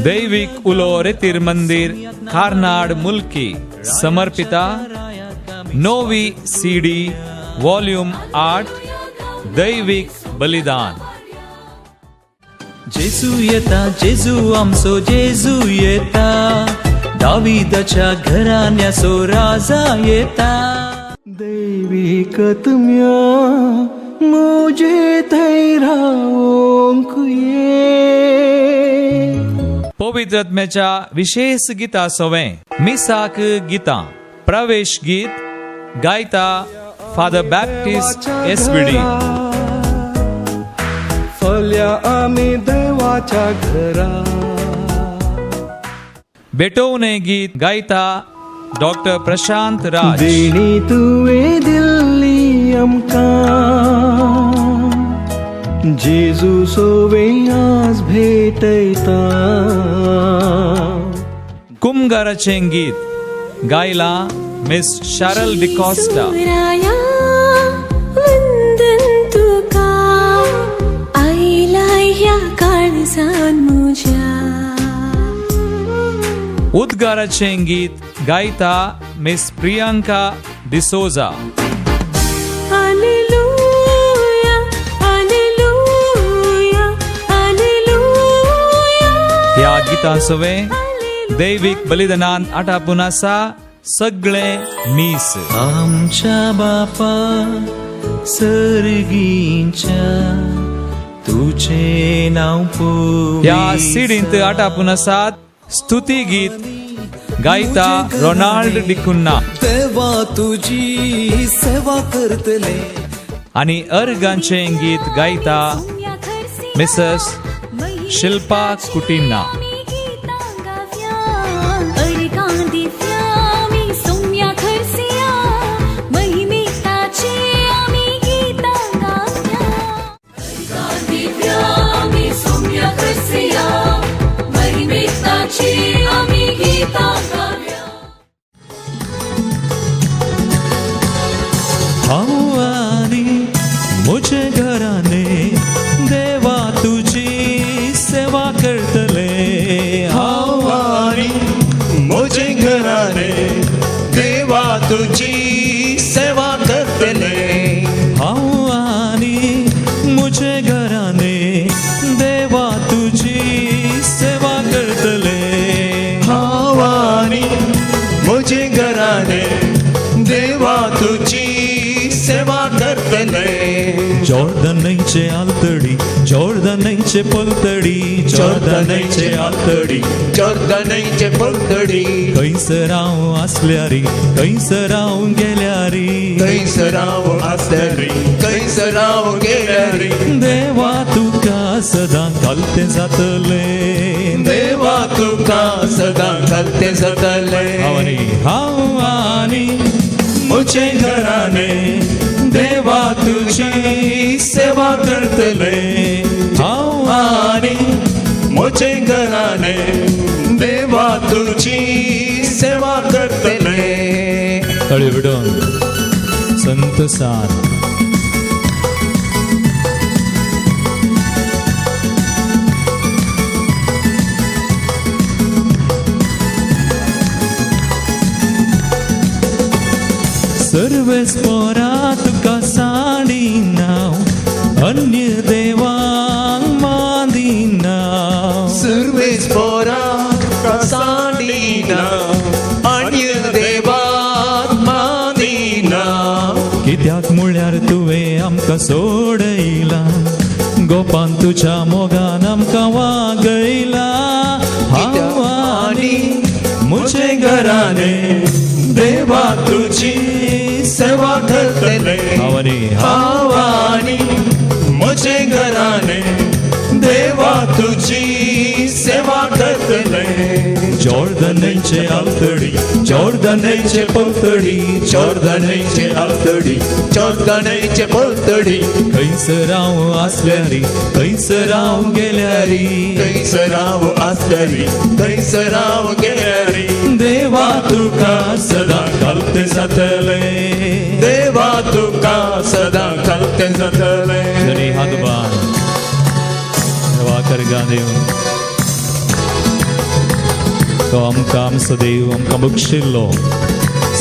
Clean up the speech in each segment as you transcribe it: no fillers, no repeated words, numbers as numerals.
दैविक उलो रेतीर मंदिर कार्नाड मुल्की समर्पिता नोवी CD वॉल्यूम 8 दैविक बलिदान. जेजू येता जेजू आमचो जेजू येता दाविदाच्या घराण्याचो राजा येता. दैविकतम्या मुझे थंय रावंक ये. पवित्रत्म्याच्या विशेष गिता सोवें मिसाक गितां प्रवेश गीत गायता फादर बॅप्टिस्ट SVD. फल्या आमी देवाच्या घरा. बेटोवने गीत गायता डॉक्टर प्रशांत राज. देणी तुवें दिल्ली आमकां जेजू सोवें आज भेटयता. कुमगाराचें गीत गायला मिस शारल डिकॉस्टा. उद्गाराचें गीत गायता मिस प्रियांका डिसोजा. ह्या गितां सवें दैविक बलिदानांत आटापून आसा सगळे मीस. आमच्या बापा सर्गींच्या तुझे नाव ह्या सीडींत आटापून आसात स्तुती गीत गायता रोनाल्ड डिकुन्ना. देवा तुझी सेवा करतले. आणि अर्गांचें गीत गायता मिसेस शिल्पा कुटिन्ना. मुझे घराने देवा तुझी सेवा करतले. हावानी मुझे घराने देवा तुझी सेवा करतले. हावानी मुझे घराने देवा तुझी सेवा करतले. हावानी मुझे घराने देवा तुझी सेवा करतले. जॉर्दनचे आलतडी जॉर्दनचे पलतडी जॉर्दनचे आलतडी जॉर्दनचे पलतडी. खंयसर हांव आसल्यारी खंयसर हांव गेल्यारी खंयसर हांव आसल्यारी खंयसर हांव गेल्यारी. देवा तुका सदां घालतें जातले. देवा तुका सदां घालतें जातले. हावानी मुझे घराने देवा तुझी सेवा करतले. हावानी मुझे घराने देवा तुझी सेवा करतले. तळी विडोन संत सान. सर्वेस पोरा तुका साडिना अन्य देवांक मादिना. सर्वेस पोरा तुका साडिना अन्य देवांक मादिना. कित्याक म्हळ्यार तुवें आमकां सोडयला गोपान तुज्या मोगान आमकां वागयला. हावानी मुझे घराने देवा तुझी सेवा करतले. हावानी मुझे घराने देवा तुझी सेवा करतले. जॉर्दनचे आलतडी जॉर्दनचे पलतडी जॉर्दनचे आलतडी जॉर्दनचे पलतडी. खंयसर हांव आसल्यारी खंयसर हांव गेल्यारी खंयसर हांव आसल्यारी खंयसर हांव गेल्यारी. देवा तुका सदां घालतें जातले. देवा तुका सदां घालतें जातले. हातबार देवा करगा देव तो आमकां आमचो देव आमकां बक्षिल्लो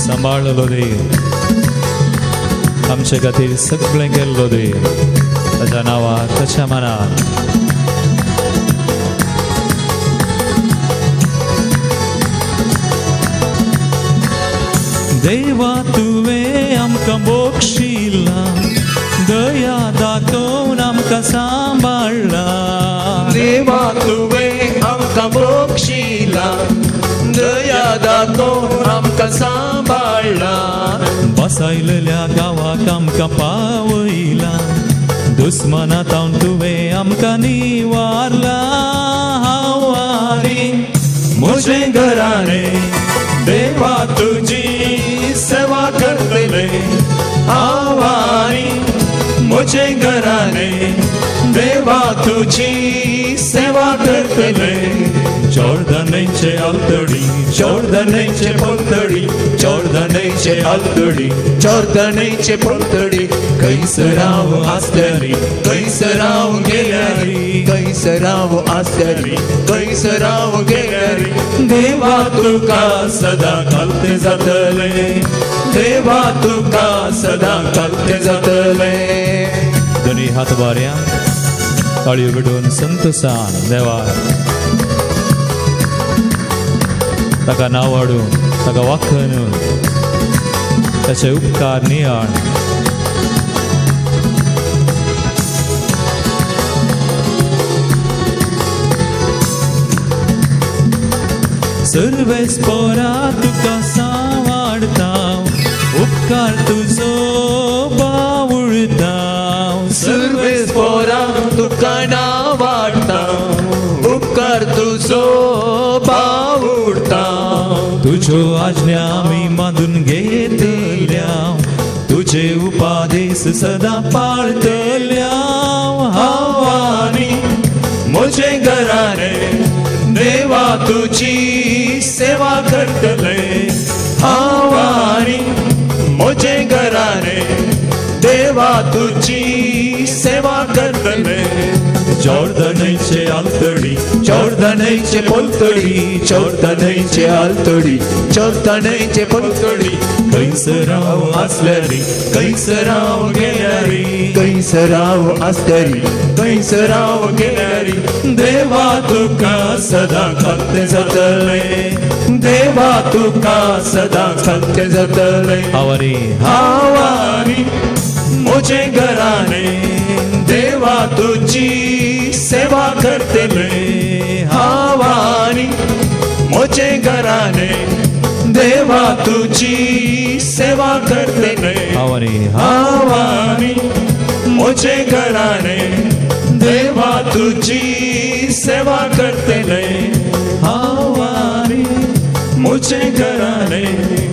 सांबाळलो देव आमचे खातीर सगळें केल्लो देव ताच्या नांवाक ताच्या मनात देवा तुवें आमकां बक्षिल्ला दया दाखोवन आमकां सांबाळ्ळा देवा तुवें आमकां बक्षिल्ला दया दाखोवन आमकां सांबाळ्ळा बसयलेल्या गांवाक आमकां पावयला दुस्मानांतावन तुवें आमकां निवारला हांवारी म्हजें घराणें देवा तुजी सेवा करतले आवारी म्हजें घराणें देवा तुजी सेवा करतले जॉर्दानाचे आलतडी जॉर्दानाचे पलतडी जॉर्दानाचे आलतडी जॉर्दानाचे पलतडी कैसराव आसल्यारी कैसराव गेल्यारी कैसराव आसल्यारी कैसराव गेल्यारी देवा तुका सदा घालते जातले देवा तुका सदा घालते जातले दोनी हात बऱ्या ताळयो भिडून संतोषान देवा ताका नावाडून ताका वाखून ताचे उपकार नियाळ सर्वेस्परा तुका सांवाडता उपकार तुजो बावुळता सर्वेस्परा तुका नावाडता उपकार तुजो बावुळता तुज्यो आज्ञा आमी मानून घेतल्या तुजे उपादेश सदा पाळतल्या हावानी म्हजें घराणें देवा तुजी सेवा करतले हावानी म्हजें घराणें देवा तुजी सेवा करतले जॉर्दानाचे आलतडी जॉर्दानाचे पलतडी जॉर्दानाचे आलतडी जॉर्दानाचे पलतडी कैसराव आसल्यारी कैसराव गेल्यारी कैसराव आसल्यारी कैसराव गेल्यारी देवा तुका सदा घालते जातले देवा तुका सदा घालते जातले हावारी हावारी म्हजें घराणें देवा तुजी सेवा करतले हावानी म्हजें घराणें देवा तुजी सेवा करतले हावारी हावानी म्हजें घराणें देवा तुजी सेवा करतले हावानी म्हजें घराणें